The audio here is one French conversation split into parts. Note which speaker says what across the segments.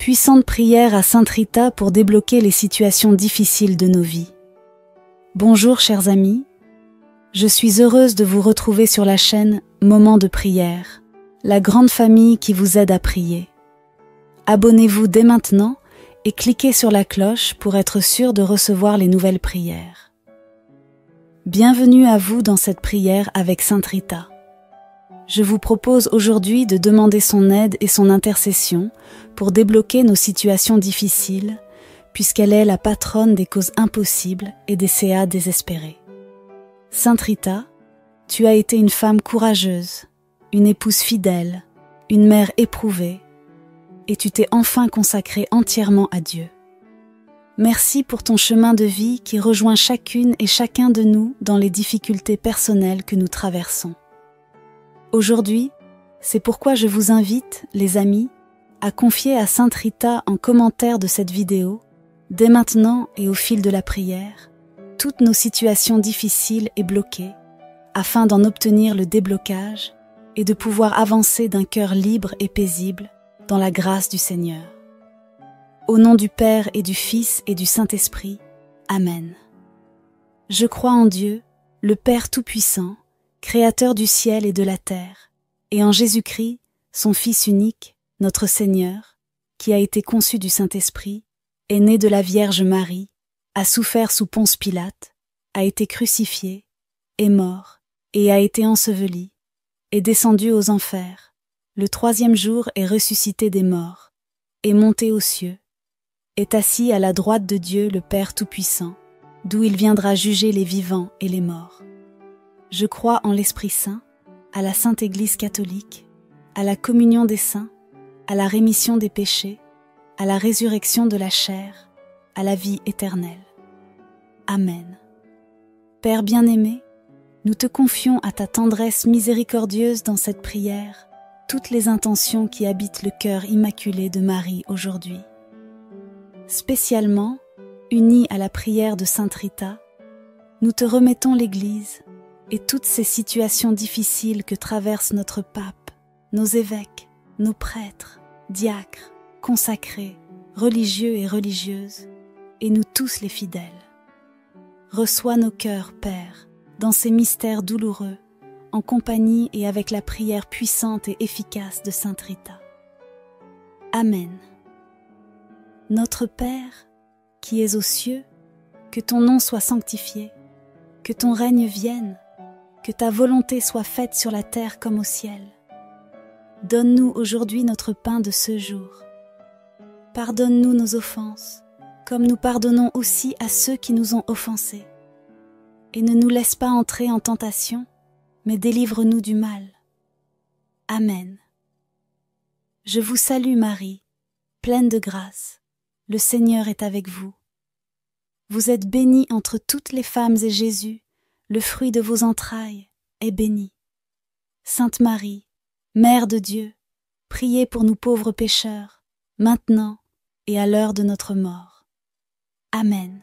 Speaker 1: Puissante prière à Sainte Rita pour débloquer les situations difficiles de nos vies. Bonjour chers amis, je suis heureuse de vous retrouver sur la chaîne Moment de prière, la grande famille qui vous aide à prier. Abonnez-vous dès maintenant et cliquez sur la cloche pour être sûr de recevoir les nouvelles prières. Bienvenue à vous dans cette prière avec Sainte Rita. Je vous propose aujourd'hui de demander son aide et son intercession pour débloquer nos situations difficiles, puisqu'elle est la patronne des causes impossibles et des CA désespérés. Sainte Rita, tu as été une femme courageuse, une épouse fidèle, une mère éprouvée, et tu t'es enfin consacrée entièrement à Dieu. Merci pour ton chemin de vie qui rejoint chacune et chacun de nous dans les difficultés personnelles que nous traversons. Aujourd'hui, c'est pourquoi je vous invite, les amis, à confier à Sainte Rita en commentaire de cette vidéo, dès maintenant et au fil de la prière, toutes nos situations difficiles et bloquées, afin d'en obtenir le déblocage et de pouvoir avancer d'un cœur libre et paisible dans la grâce du Seigneur. Au nom du Père et du Fils et du Saint-Esprit, Amen. Je crois en Dieu, le Père Tout-Puissant, Créateur du ciel et de la terre, et en Jésus-Christ, son Fils unique, notre Seigneur, qui a été conçu du Saint-Esprit, est né de la Vierge Marie, a souffert sous Ponce Pilate, a été crucifié, est mort, et a été enseveli, est descendu aux enfers, le troisième jour est ressuscité des morts, est monté aux cieux, est assis à la droite de Dieu le Père Tout-Puissant, d'où il viendra juger les vivants et les morts. Je crois en l'Esprit Saint, à la Sainte Église catholique, à la communion des saints, à la rémission des péchés, à la résurrection de la chair, à la vie éternelle. Amen. Père bien-aimé, nous te confions à ta tendresse miséricordieuse dans cette prière toutes les intentions qui habitent le cœur immaculé de Marie aujourd'hui. Spécialement, unis à la prière de Sainte Rita, nous te remettons l'Église et toutes ces situations difficiles que traverse notre pape, nos évêques, nos prêtres, diacres, consacrés, religieux et religieuses, et nous tous les fidèles. Reçois nos cœurs, Père, dans ces mystères douloureux, en compagnie et avec la prière puissante et efficace de Sainte Rita. Amen. Notre Père, qui es aux cieux, que ton nom soit sanctifié, que ton règne vienne, que ta volonté soit faite sur la terre comme au ciel. Donne-nous aujourd'hui notre pain de ce jour. Pardonne-nous nos offenses, comme nous pardonnons aussi à ceux qui nous ont offensés. Et ne nous laisse pas entrer en tentation, mais délivre-nous du mal. Amen. Je vous salue Marie, pleine de grâce. Le Seigneur est avec vous. Vous êtes bénie entre toutes les femmes et Jésus, le fruit de vos entrailles, est béni. Sainte Marie, Mère de Dieu, priez pour nous pauvres pécheurs, maintenant et à l'heure de notre mort. Amen.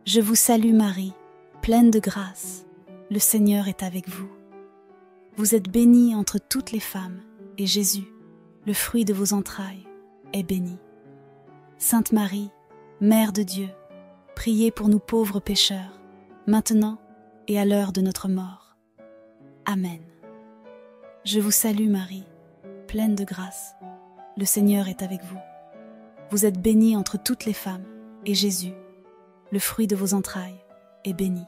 Speaker 1: Je vous salue Marie, pleine de grâce, le Seigneur est avec vous. Vous êtes bénie entre toutes les femmes, et Jésus, le fruit de vos entrailles, est béni. Sainte Marie, Mère de Dieu, priez pour nous pauvres pécheurs, maintenant et à l'heure de notre mort. Amen. Je vous salue Marie, pleine de grâce, le Seigneur est avec vous. Vous êtes bénie entre toutes les femmes, et Jésus, le fruit de vos entrailles, est béni.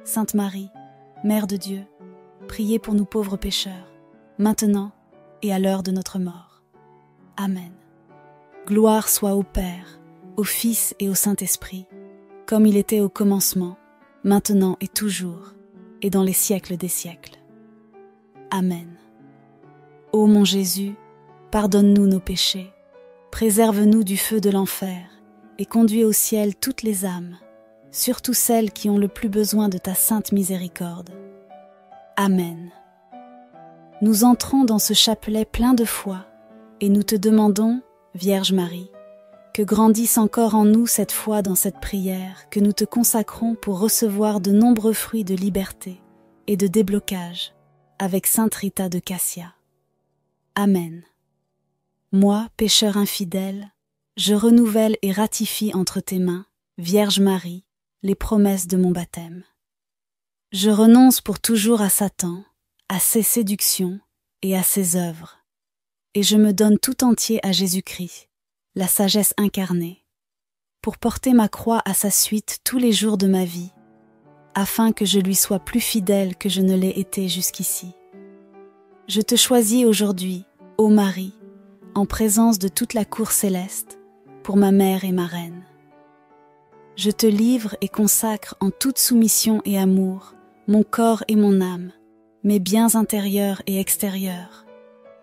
Speaker 1: Sainte Marie, Mère de Dieu, priez pour nous pauvres pécheurs, maintenant et à l'heure de notre mort. Amen. Gloire soit au Père, au Fils et au Saint-Esprit, comme il était au commencement, maintenant et toujours, et dans les siècles des siècles. Amen. Ô mon Jésus, pardonne-nous nos péchés, préserve-nous du feu de l'enfer, et conduis au ciel toutes les âmes, surtout celles qui ont le plus besoin de ta sainte miséricorde. Amen. Nous entrons dans ce chapelet plein de foi, et nous te demandons, Vierge Marie, que grandisse encore en nous cette foi dans cette prière que nous te consacrons pour recevoir de nombreux fruits de liberté et de déblocage avec Sainte Rita de Cassia. Amen. Moi, pécheur infidèle, je renouvelle et ratifie entre tes mains, Vierge Marie, les promesses de mon baptême. Je renonce pour toujours à Satan, à ses séductions et à ses œuvres, et je me donne tout entier à Jésus-Christ, la sagesse incarnée, pour porter ma croix à sa suite tous les jours de ma vie, afin que je lui sois plus fidèle que je ne l'ai été jusqu'ici. Je te choisis aujourd'hui, ô Marie, en présence de toute la cour céleste, pour ma mère et ma reine. Je te livre et consacre en toute soumission et amour mon corps et mon âme, mes biens intérieurs et extérieurs,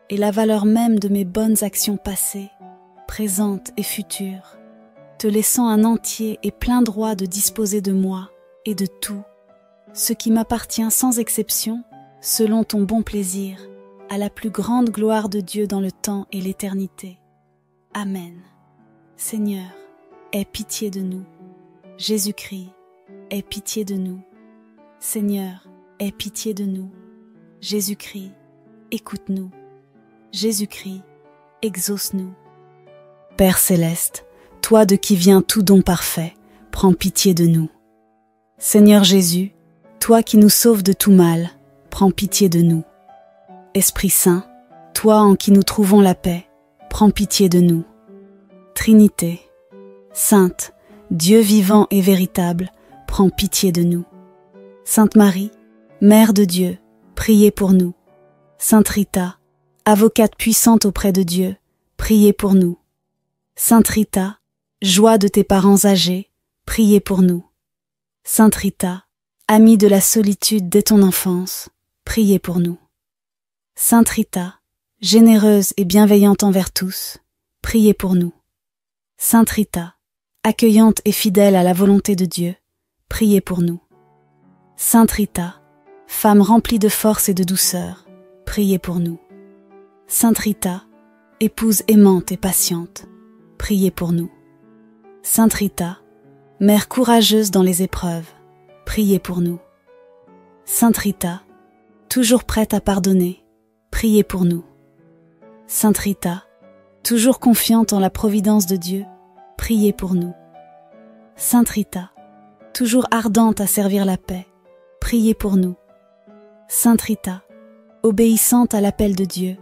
Speaker 1: et la valeur même de mes bonnes actions passées, présentes et futures, te laissant un entier et plein droit de disposer de moi et de tout, ce qui m'appartient sans exception, selon ton bon plaisir, à la plus grande gloire de Dieu dans le temps et l'éternité. Amen. Seigneur, aie pitié de nous. Jésus-Christ, aie pitié de nous. Seigneur, aie pitié de nous. Jésus-Christ, écoute-nous. Jésus-Christ, exauce-nous. Père céleste, toi de qui vient tout don parfait, prends pitié de nous. Seigneur Jésus, toi qui nous sauves de tout mal, prends pitié de nous. Esprit Saint, toi en qui nous trouvons la paix, prends pitié de nous. Trinité, Sainte, Dieu vivant et véritable, prends pitié de nous. Sainte Marie, Mère de Dieu, priez pour nous. Sainte Rita, avocate puissante auprès de Dieu, priez pour nous. Sainte Rita, joie de tes parents âgés, priez pour nous. Sainte Rita, amie de la solitude dès ton enfance, priez pour nous. Sainte Rita, généreuse et bienveillante envers tous, priez pour nous. Sainte Rita, accueillante et fidèle à la volonté de Dieu, priez pour nous. Sainte Rita, femme remplie de force et de douceur, priez pour nous. Sainte Rita, épouse aimante et patiente, priez pour nous. Sainte Rita, mère courageuse dans les épreuves, priez pour nous. Sainte Rita, toujours prête à pardonner, priez pour nous. Sainte Rita, toujours confiante en la providence de Dieu, priez pour nous. Sainte Rita, toujours ardente à servir la paix, priez pour nous. Sainte Rita, obéissante à l'appel de Dieu,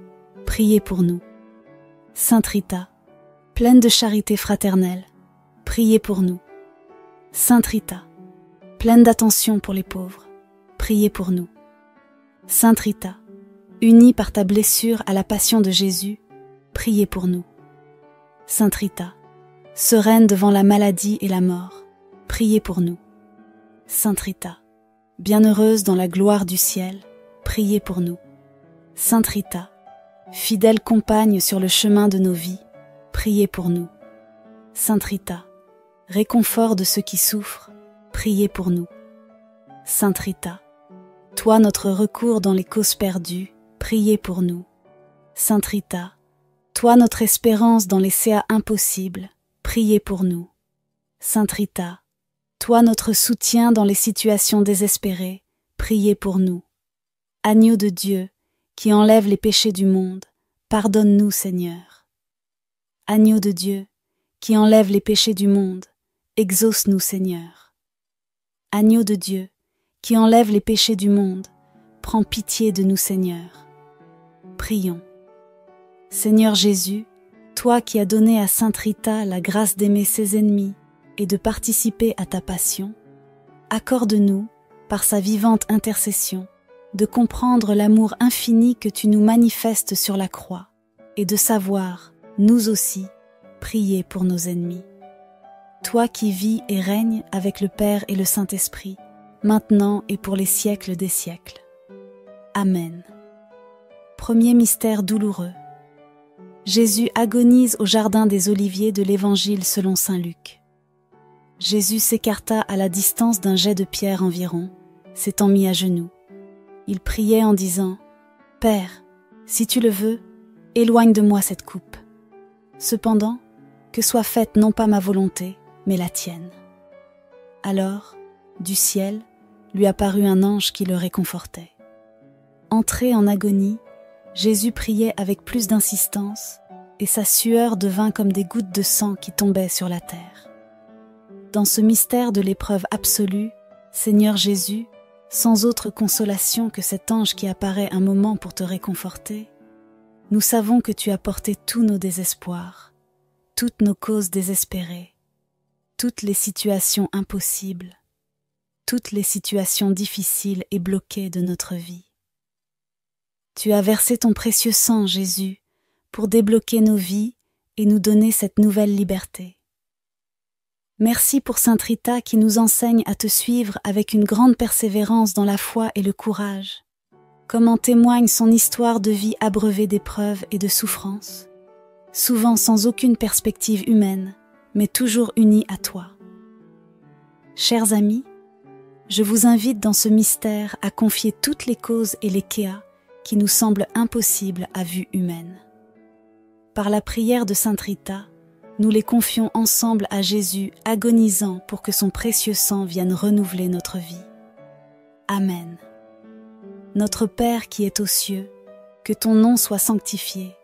Speaker 1: priez pour nous. Sainte Rita, pleine de charité fraternelle, priez pour nous. Sainte Rita, pleine d'attention pour les pauvres, priez pour nous. Sainte Rita, unie par ta blessure à la passion de Jésus, priez pour nous. Sainte Rita, sereine devant la maladie et la mort, priez pour nous. Sainte Rita, bienheureuse dans la gloire du ciel, priez pour nous. Sainte Rita, fidèle compagne sur le chemin de nos vies, priez pour nous. Sainte Rita, réconfort de ceux qui souffrent, priez pour nous. Sainte Rita, toi notre recours dans les causes perdues, priez pour nous. Sainte Rita, toi notre espérance dans les CA impossibles, priez pour nous. Sainte Rita, toi notre soutien dans les situations désespérées, priez pour nous. Agneau de Dieu, qui enlève les péchés du monde, pardonne-nous Seigneur. Agneau de Dieu, qui enlève les péchés du monde, exauce-nous Seigneur. Agneau de Dieu, qui enlève les péchés du monde, prends pitié de nous Seigneur. Prions. Seigneur Jésus, toi qui as donné à Sainte Rita la grâce d'aimer ses ennemis et de participer à ta passion, accorde-nous, par sa vivante intercession, de comprendre l'amour infini que tu nous manifestes sur la croix et de savoir, nous aussi, prier pour nos ennemis. Toi qui vis et règnes avec le Père et le Saint-Esprit, maintenant et pour les siècles des siècles. Amen. Premier mystère douloureux. Jésus agonise au jardin des Oliviers de l'Évangile selon saint Luc. Jésus s'écarta à la distance d'un jet de pierre environ, s'étant mis à genoux. Il priait en disant « Père, si tu le veux, éloigne de moi cette coupe. Cependant, que soit faite non pas ma volonté, mais la tienne. » Alors, du ciel, lui apparut un ange qui le réconfortait. Entré en agonie, Jésus priait avec plus d'insistance et sa sueur devint comme des gouttes de sang qui tombaient sur la terre. Dans ce mystère de l'épreuve absolue, Seigneur Jésus, sans autre consolation que cet ange qui apparaît un moment pour te réconforter, nous savons que tu as porté tous nos désespoirs, toutes nos causes désespérées, toutes les situations impossibles, toutes les situations difficiles et bloquées de notre vie. Tu as versé ton précieux sang, Jésus, pour débloquer nos vies et nous donner cette nouvelle liberté. Merci pour Sainte Rita qui nous enseigne à te suivre avec une grande persévérance dans la foi et le courage, comme en témoigne son histoire de vie abreuvée d'épreuves et de souffrances, souvent sans aucune perspective humaine, mais toujours unie à toi. Chers amis, je vous invite dans ce mystère à confier toutes les causes et les kéas qui nous semblent impossibles à vue humaine. Par la prière de Sainte Rita, nous les confions ensemble à Jésus agonisant pour que son précieux sang vienne renouveler notre vie. Amen. Notre Père qui es aux cieux, que ton nom soit sanctifié,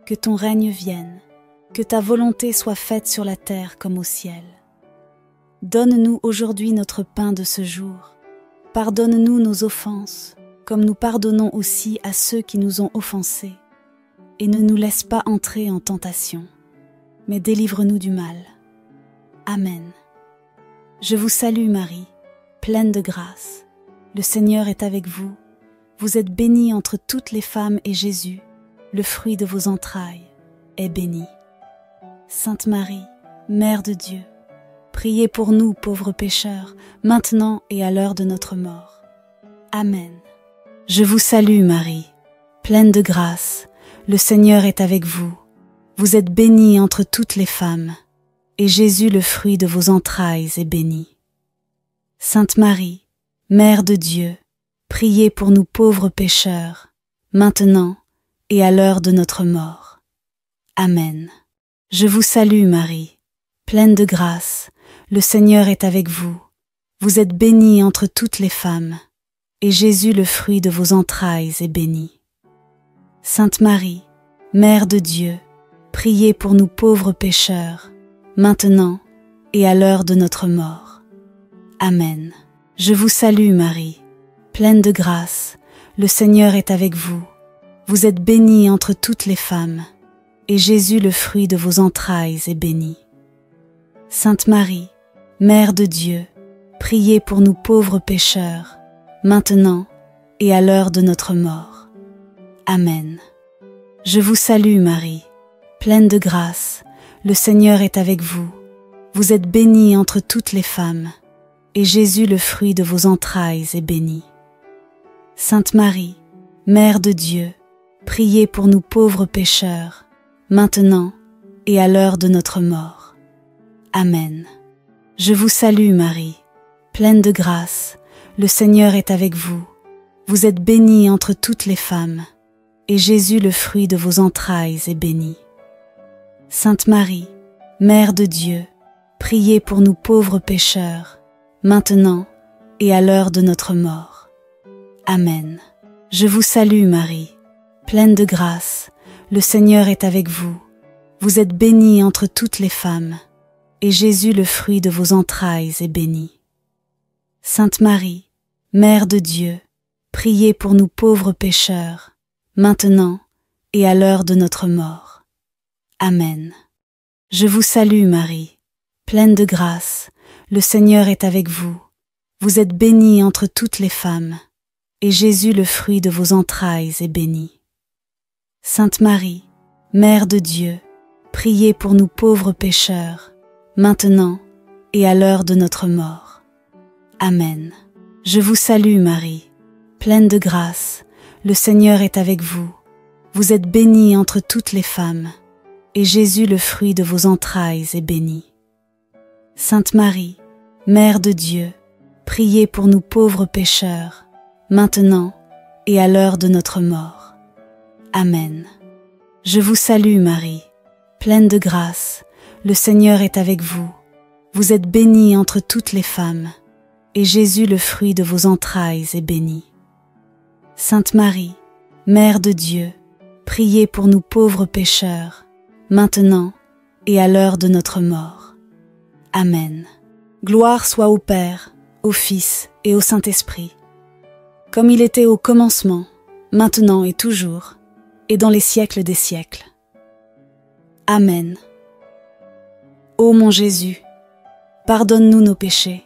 Speaker 1: que ton règne vienne, que ta volonté soit faite sur la terre comme au ciel. Donne-nous aujourd'hui notre pain de ce jour. Pardonne-nous nos offenses, comme nous pardonnons aussi à ceux qui nous ont offensés. Et ne nous laisse pas entrer en tentation, mais délivre-nous du mal. Amen. Je vous salue Marie, pleine de grâce. Le Seigneur est avec vous. Vous êtes bénie entre toutes les femmes et Jésus, le fruit de vos entrailles, est béni. Sainte Marie, Mère de Dieu, priez pour nous pauvres pécheurs, maintenant et à l'heure de notre mort. Amen. Je vous salue Marie, pleine de grâce. Le Seigneur est avec vous. Vous êtes bénie entre toutes les femmes, et Jésus, le fruit de vos entrailles, est béni. Sainte Marie, Mère de Dieu, priez pour nous pauvres pécheurs, maintenant et à l'heure de notre mort. Amen. Je vous salue Marie, pleine de grâce, le Seigneur est avec vous. Vous êtes bénie entre toutes les femmes, et Jésus, le fruit de vos entrailles, est béni. Sainte Marie, Mère de Dieu, priez pour nous pauvres pécheurs, maintenant et à l'heure de notre mort. Amen. Je vous salue Marie, pleine de grâce, le Seigneur est avec vous. Vous êtes bénie entre toutes les femmes, et Jésus, le fruit de vos entrailles, est béni. Sainte Marie, Mère de Dieu, priez pour nous pauvres pécheurs, maintenant et à l'heure de notre mort. Amen. Je vous salue Marie, pleine de grâce, le Seigneur est avec vous. Vous êtes bénie entre toutes les femmes, et Jésus, le fruit de vos entrailles, est béni. Sainte Marie, Mère de Dieu, priez pour nous pauvres pécheurs, maintenant et à l'heure de notre mort. Amen. Je vous salue Marie, pleine de grâce, le Seigneur est avec vous. Vous êtes bénie entre toutes les femmes, et Jésus, le fruit de vos entrailles, est béni. Sainte Marie, Mère de Dieu, priez pour nous pauvres pécheurs, maintenant et à l'heure de notre mort. Amen. Je vous salue Marie, pleine de grâce, le Seigneur est avec vous. Vous êtes bénie entre toutes les femmes, et Jésus, le fruit de vos entrailles, est béni. Sainte Marie, Mère de Dieu, priez pour nous pauvres pécheurs, maintenant et à l'heure de notre mort. Amen. Je vous salue Marie, pleine de grâce, le Seigneur est avec vous. Vous êtes bénie entre toutes les femmes, et Jésus, le fruit de vos entrailles, est béni. Sainte Marie, Mère de Dieu, priez pour nous pauvres pécheurs, maintenant et à l'heure de notre mort. Amen. Je vous salue Marie, pleine de grâce, le Seigneur est avec vous. Vous êtes bénie entre toutes les femmes, et Jésus, le fruit de vos entrailles, est béni. Sainte Marie, Mère de Dieu, priez pour nous pauvres pécheurs, maintenant et à l'heure de notre mort. Amen. Je vous salue Marie, pleine de grâce, le Seigneur est avec vous. Vous êtes bénie entre toutes les femmes, et Jésus, le fruit de vos entrailles, est béni. Sainte Marie, Mère de Dieu, priez pour nous pauvres pécheurs, maintenant et à l'heure de notre mort. Amen. Gloire soit au Père, au Fils et au Saint-Esprit, comme il était au commencement, maintenant et toujours, et dans les siècles des siècles. Amen. Ô mon Jésus, pardonne-nous nos péchés,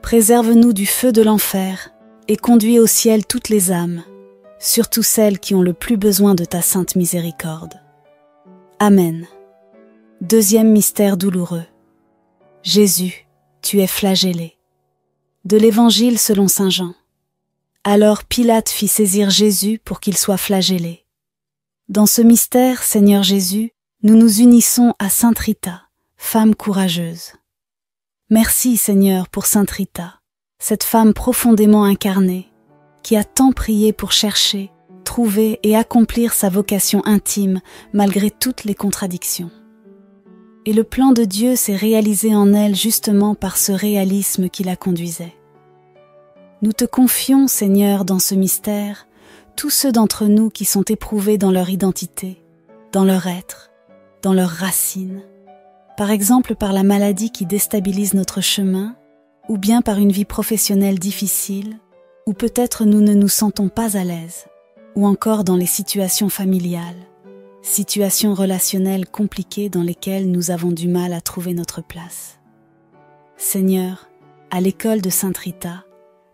Speaker 1: préserve-nous du feu de l'enfer et conduis au ciel toutes les âmes, surtout celles qui ont le plus besoin de ta sainte miséricorde. Amen. Deuxième mystère douloureux. Jésus, tu es flagellé. De l'Évangile selon saint Jean. Alors Pilate fit saisir Jésus pour qu'il soit flagellé. Dans ce mystère, Seigneur Jésus, nous nous unissons à sainte Rita, femme courageuse. Merci Seigneur pour sainte Rita, cette femme profondément incarnée, qui a tant prié pour chercher, trouver et accomplir sa vocation intime malgré toutes les contradictions. Et le plan de Dieu s'est réalisé en elle justement par ce réalisme qui la conduisait. Nous te confions, Seigneur, dans ce mystère, tous ceux d'entre nous qui sont éprouvés dans leur identité, dans leur être, dans leurs racines, par exemple par la maladie qui déstabilise notre chemin, ou bien par une vie professionnelle difficile, ou peut-être nous ne nous sentons pas à l'aise, ou encore dans les situations familiales, situations relationnelles compliquées dans lesquelles nous avons du mal à trouver notre place. Seigneur, à l'école de sainte Rita,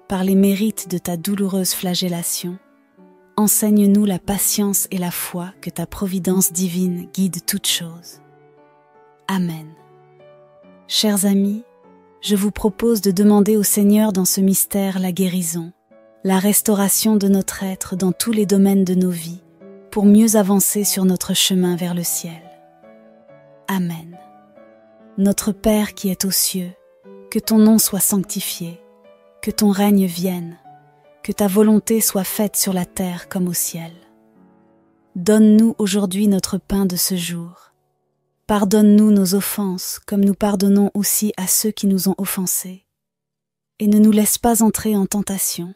Speaker 1: par les mérites de ta douloureuse flagellation, enseigne-nous la patience et la foi que ta providence divine guide toutes choses. Amen. Chers amis, je vous propose de demander au Seigneur dans ce mystère la guérison, la restauration de notre être dans tous les domaines de nos vies, pour mieux avancer sur notre chemin vers le ciel. Amen. Notre Père qui es aux cieux, que ton nom soit sanctifié, que ton règne vienne, que ta volonté soit faite sur la terre comme au ciel. Donne-nous aujourd'hui notre pain de ce jour. Pardonne-nous nos offenses, comme nous pardonnons aussi à ceux qui nous ont offensés. Et ne nous laisse pas entrer en tentation,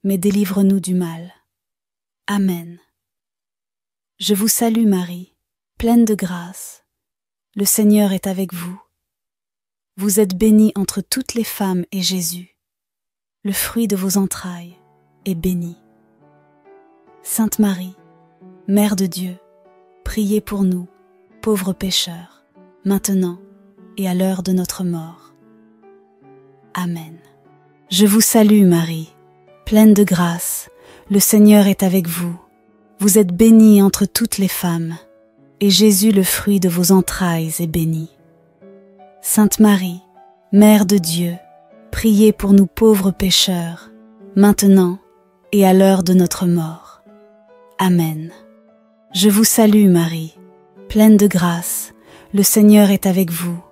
Speaker 1: mais délivre-nous du mal. Amen. Je vous salue Marie, pleine de grâce. Le Seigneur est avec vous. Vous êtes bénie entre toutes les femmes et Jésus, le fruit de vos entrailles, est béni. Sainte Marie, Mère de Dieu, priez pour nous, pauvres pécheurs, maintenant et à l'heure de notre mort. Amen. Je vous salue Marie, pleine de grâce, le Seigneur est avec vous. Vous êtes bénie entre toutes les femmes, et Jésus, le fruit de vos entrailles, est béni. Sainte Marie, Mère de Dieu, priez pour nous pauvres pécheurs, maintenant et à l'heure de notre mort. Amen. Je vous salue Marie, pleine de grâce, le Seigneur est avec vous.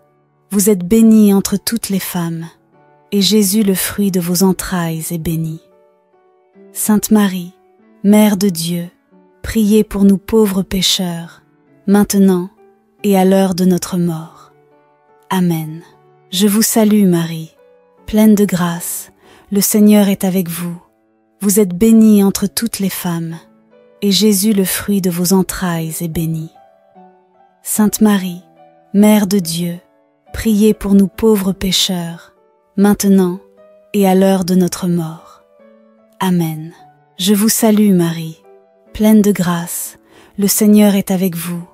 Speaker 1: Vous êtes bénie entre toutes les femmes, et Jésus, le fruit de vos entrailles, est béni. Sainte Marie, Mère de Dieu, priez pour nous pauvres pécheurs, maintenant et à l'heure de notre mort. Amen. Je vous salue Marie, pleine de grâce, le Seigneur est avec vous. Vous êtes bénie entre toutes les femmes, et Jésus, le fruit de vos entrailles, est béni. Sainte Marie, Mère de Dieu, priez pour nous pauvres pécheurs, maintenant et à l'heure de notre mort. Amen. Je vous salue Marie, pleine de grâce, le Seigneur est avec vous.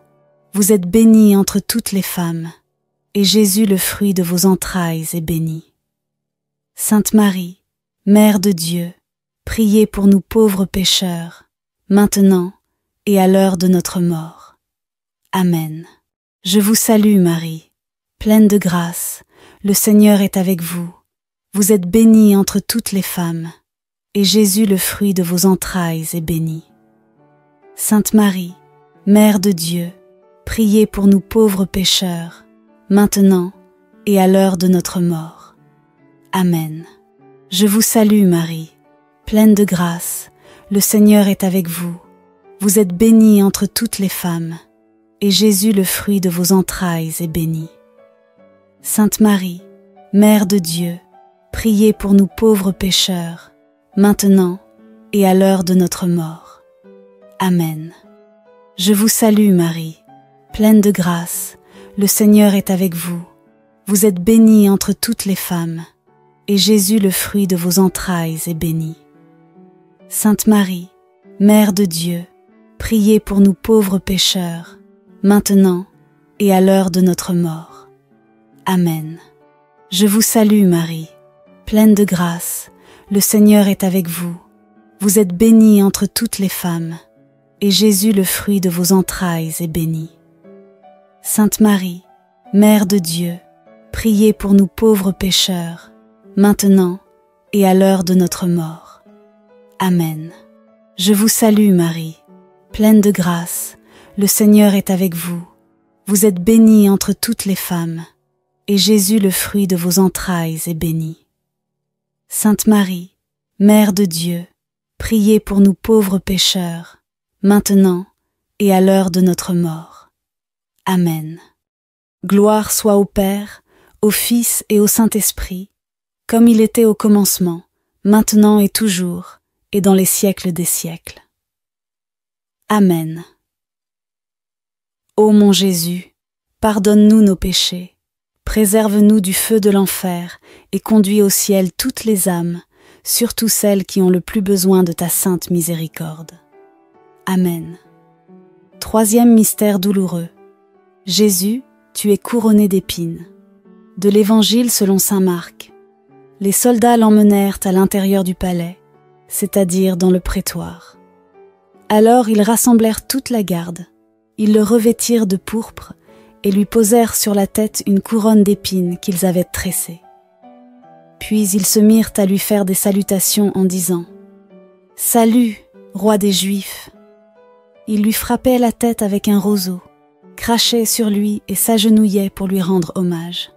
Speaker 1: Vous êtes bénie entre toutes les femmes, et Jésus, le fruit de vos entrailles, est béni. Sainte Marie, Mère de Dieu, priez pour nous pauvres pécheurs, maintenant et à l'heure de notre mort. Amen. Je vous salue Marie, pleine de grâce, le Seigneur est avec vous. Vous êtes bénie entre toutes les femmes, et Jésus, le fruit de vos entrailles, est béni. Sainte Marie, Mère de Dieu, priez pour nous pauvres pécheurs, maintenant et à l'heure de notre mort. Amen. Je vous salue Marie, pleine de grâce, le Seigneur est avec vous. Vous êtes bénie entre toutes les femmes, et Jésus, le fruit de vos entrailles, est béni. Sainte Marie, Mère de Dieu, priez pour nous pauvres pécheurs, maintenant et à l'heure de notre mort. Amen. Je vous salue Marie, pleine de grâce, le Seigneur est avec vous. Vous êtes bénie entre toutes les femmes, et Jésus, le fruit de vos entrailles, est béni. Sainte Marie, Mère de Dieu, priez pour nous pauvres pécheurs, maintenant et à l'heure de notre mort. Amen. Je vous salue Marie, pleine de grâce, le Seigneur est avec vous. Vous êtes bénie entre toutes les femmes, et Jésus, le fruit de vos entrailles, est béni. Sainte Marie, Mère de Dieu, priez pour nous pauvres pécheurs, maintenant et à l'heure de notre mort. Amen. Je vous salue Marie, pleine de grâce, le Seigneur est avec vous. Vous êtes bénie entre toutes les femmes, et Jésus, le fruit de vos entrailles, est béni. Sainte Marie, Mère de Dieu, priez pour nous pauvres pécheurs, maintenant et à l'heure de notre mort. Amen. Gloire soit au Père, au Fils et au Saint-Esprit, comme il était au commencement, maintenant et toujours, et dans les siècles des siècles. Amen. Ô mon Jésus, pardonne-nous nos péchés, préserve-nous du feu de l'enfer et conduis au ciel toutes les âmes, surtout celles qui ont le plus besoin de ta sainte miséricorde. Amen. Troisième mystère douloureux. Jésus, tu es couronné d'épines. De l'Évangile selon saint Marc. Les soldats l'emmenèrent à l'intérieur du palais, c'est-à-dire dans le prétoire. Alors ils rassemblèrent toute la garde. Ils le revêtirent de pourpre et lui posèrent sur la tête une couronne d'épines qu'ils avaient tressée. Puis ils se mirent à lui faire des salutations en disant « Salut, roi des Juifs !» Ils lui frappaient la tête avec un roseau, crachaient sur lui et s'agenouillaient pour lui rendre hommage.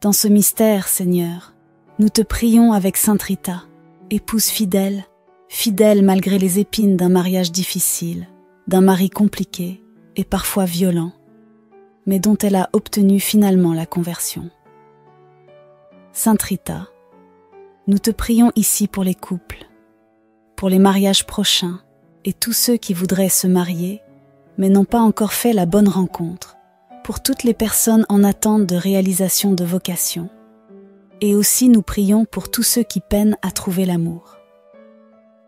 Speaker 1: Dans ce mystère, Seigneur, nous te prions avec Sainte Rita, épouse fidèle, fidèle malgré les épines d'un mariage difficile, d'un mari compliqué et parfois violent, mais dont elle a obtenu finalement la conversion. Sainte Rita, nous te prions ici pour les couples, pour les mariages prochains et tous ceux qui voudraient se marier, mais n'ont pas encore fait la bonne rencontre, pour toutes les personnes en attente de réalisation de vocation. Et aussi nous prions pour tous ceux qui peinent à trouver l'amour.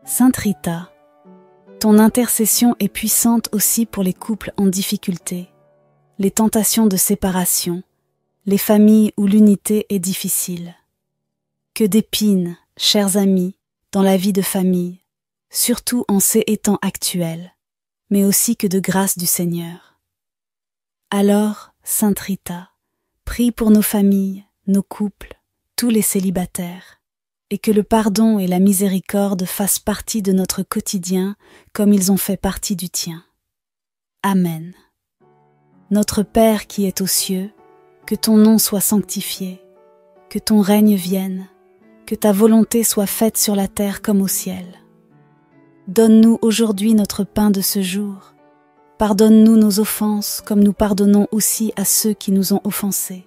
Speaker 1: Sainte Rita, ton intercession est puissante aussi pour les couples en difficulté, les tentations de séparation, les familles où l'unité est difficile. Que d'épines, chers amis, dans la vie de famille, surtout en ces temps actuels, mais aussi que de grâce du Seigneur. Alors, Sainte Rita, prie pour nos familles, nos couples, tous les célibataires, et que le pardon et la miséricorde fassent partie de notre quotidien comme ils ont fait partie du tien. Amen. Notre Père qui es aux cieux, que ton nom soit sanctifié, que ton règne vienne, que ta volonté soit faite sur la terre comme au ciel. Donne-nous aujourd'hui notre pain de ce jour. Pardonne-nous nos offenses comme nous pardonnons aussi à ceux qui nous ont offensés.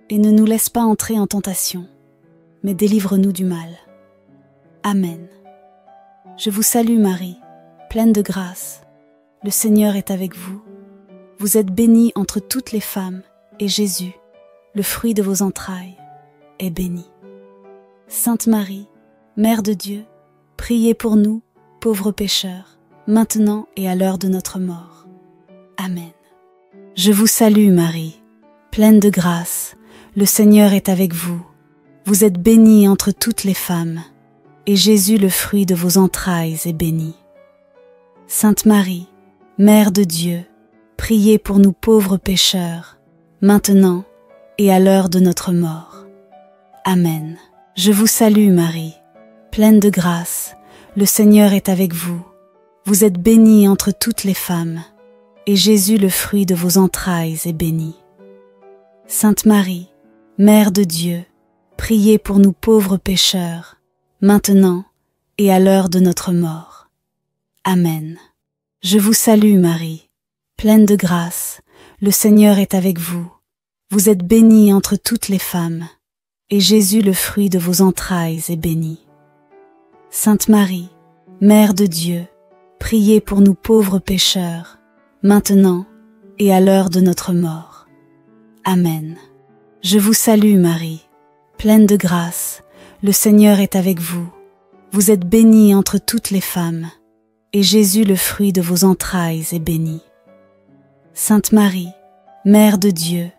Speaker 1: Et ne nous laisse pas entrer en tentation, mais délivre-nous du mal. Amen. Je vous salue Marie, pleine de grâce. Le Seigneur est avec vous. Vous êtes bénie entre toutes les femmes, et Jésus, le fruit de vos entrailles, est béni. Sainte Marie, Mère de Dieu, priez pour nous, pauvres pécheurs, maintenant et à l'heure de notre mort. Amen. Je vous salue Marie, pleine de grâce, le Seigneur est avec vous. Vous êtes bénie entre toutes les femmes, et Jésus, le fruit de vos entrailles, est béni. Sainte Marie, Mère de Dieu, priez pour nous pauvres pécheurs, maintenant et à l'heure de notre mort. Amen. Je vous salue Marie, pleine de grâce, le Seigneur est avec vous. Vous êtes bénie entre toutes les femmes, et Jésus, le fruit de vos entrailles, est béni. Sainte Marie, Mère de Dieu, priez pour nous pauvres pécheurs, maintenant et à l'heure de notre mort. Amen. Je vous salue Marie, pleine de grâce, le Seigneur est avec vous. Vous êtes bénie entre toutes les femmes, et Jésus, le fruit de vos entrailles, est béni. Sainte Marie, Mère de Dieu, priez pour nous pauvres pécheurs, maintenant et à l'heure de notre mort. Amen. Je vous salue Marie, pleine de grâce, le Seigneur est avec vous. Vous êtes bénie entre toutes les femmes, et Jésus, le fruit de vos entrailles, est béni. Sainte Marie, Mère de Dieu,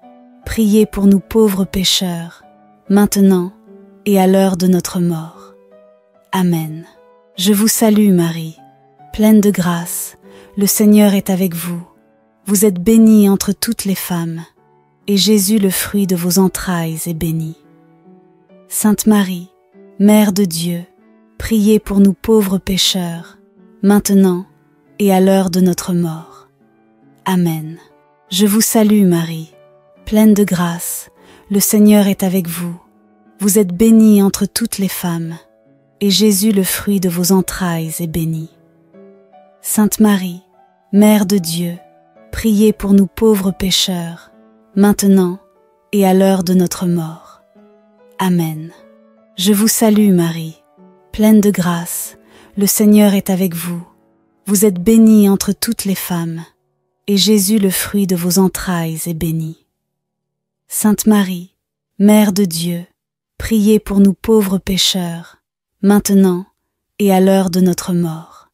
Speaker 1: priez pour nous pauvres pécheurs, maintenant et à l'heure de notre mort. Amen. Je vous salue Marie, pleine de grâce, le Seigneur est avec vous. Vous êtes bénie entre toutes les femmes, et Jésus, le fruit de vos entrailles, est béni. Sainte Marie, Mère de Dieu, priez pour nous pauvres pécheurs, maintenant et à l'heure de notre mort. Amen. Je vous salue Marie, pleine de grâce, le Seigneur est avec vous. Vous êtes bénie entre toutes les femmes, et Jésus, le fruit de vos entrailles, est béni. Sainte Marie, Mère de Dieu, priez pour nous pauvres pécheurs, maintenant et à l'heure de notre mort. Amen. Je vous salue Marie, pleine de grâce, le Seigneur est avec vous. Vous êtes bénie entre toutes les femmes, et Jésus, le fruit de vos entrailles, est béni. Sainte Marie, Mère de Dieu, priez pour nous pauvres pécheurs, maintenant et à l'heure de notre mort.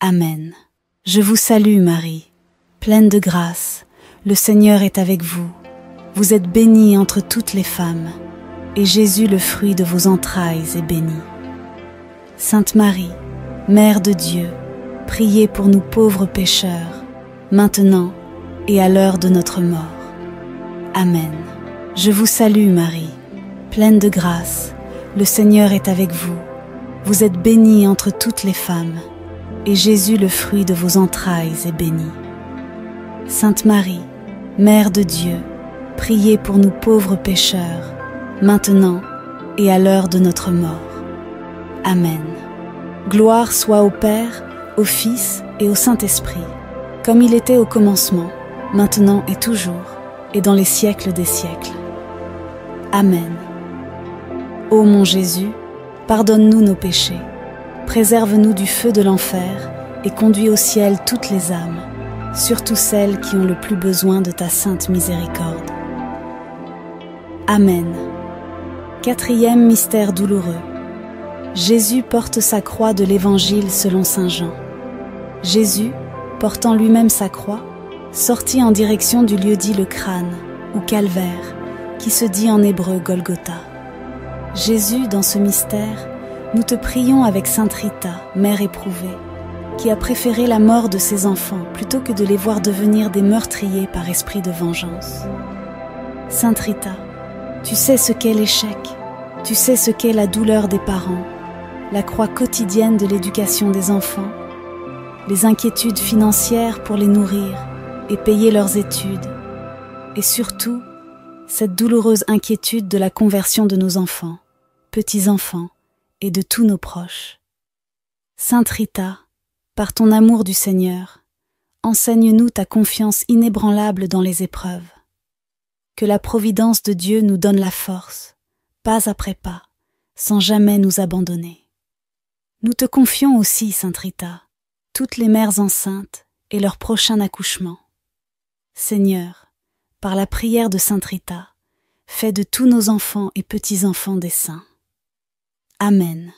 Speaker 1: Amen. Je vous salue Marie, pleine de grâce, le Seigneur est avec vous. Vous êtes bénie entre toutes les femmes, et Jésus, le fruit de vos entrailles, est béni. Sainte Marie, Mère de Dieu, priez pour nous pauvres pécheurs, maintenant et à l'heure de notre mort. Amen. Je vous salue Marie, pleine de grâce, le Seigneur est avec vous. Vous êtes bénie entre toutes les femmes, et Jésus, le fruit de vos entrailles, est béni. Sainte Marie, Mère de Dieu, priez pour nous pauvres pécheurs, maintenant et à l'heure de notre mort. Amen. Gloire soit au Père, au Fils et au Saint-Esprit, comme il était au commencement, maintenant et toujours, et dans les siècles des siècles. Amen. Ô mon Jésus, pardonne-nous nos péchés, préserve-nous du feu de l'enfer et conduis au ciel toutes les âmes, surtout celles qui ont le plus besoin de ta sainte miséricorde. Amen. Quatrième mystère douloureux. Jésus porte sa croix de l'Évangile selon saint Jean. Jésus, portant lui-même sa croix, sortit en direction du lieu dit le crâne, ou calvaire, qui se dit en hébreu Golgotha. Jésus, dans ce mystère, nous te prions avec sainte Rita, mère éprouvée, qui a préféré la mort de ses enfants plutôt que de les voir devenir des meurtriers par esprit de vengeance. Sainte Rita, tu sais ce qu'est l'échec, tu sais ce qu'est la douleur des parents, la croix quotidienne de l'éducation des enfants, les inquiétudes financières pour les nourrir et payer leurs études, et surtout, cette douloureuse inquiétude de la conversion de nos enfants, petits-enfants et de tous nos proches. Sainte Rita, par ton amour du Seigneur, enseigne-nous ta confiance inébranlable dans les épreuves. Que la providence de Dieu nous donne la force, pas après pas, sans jamais nous abandonner. Nous te confions aussi, Sainte Rita, toutes les mères enceintes et leur prochain accouchement. Seigneur, par la prière de Sainte Rita, fais de tous nos enfants et petits-enfants des saints. Amen.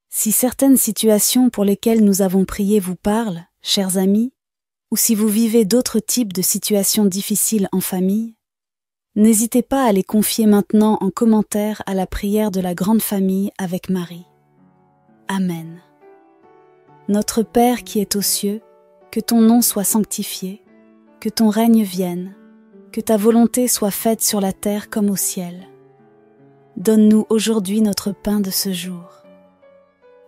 Speaker 1: Si certaines situations pour lesquelles nous avons prié vous parlent, chers amis, ou si vous vivez d'autres types de situations difficiles en famille, n'hésitez pas à les confier maintenant en commentaire à la prière de la grande famille avec Marie. Amen. Notre Père qui es aux cieux, que ton nom soit sanctifié, que ton règne vienne, que ta volonté soit faite sur la terre comme au ciel. Donne-nous aujourd'hui notre pain de ce jour.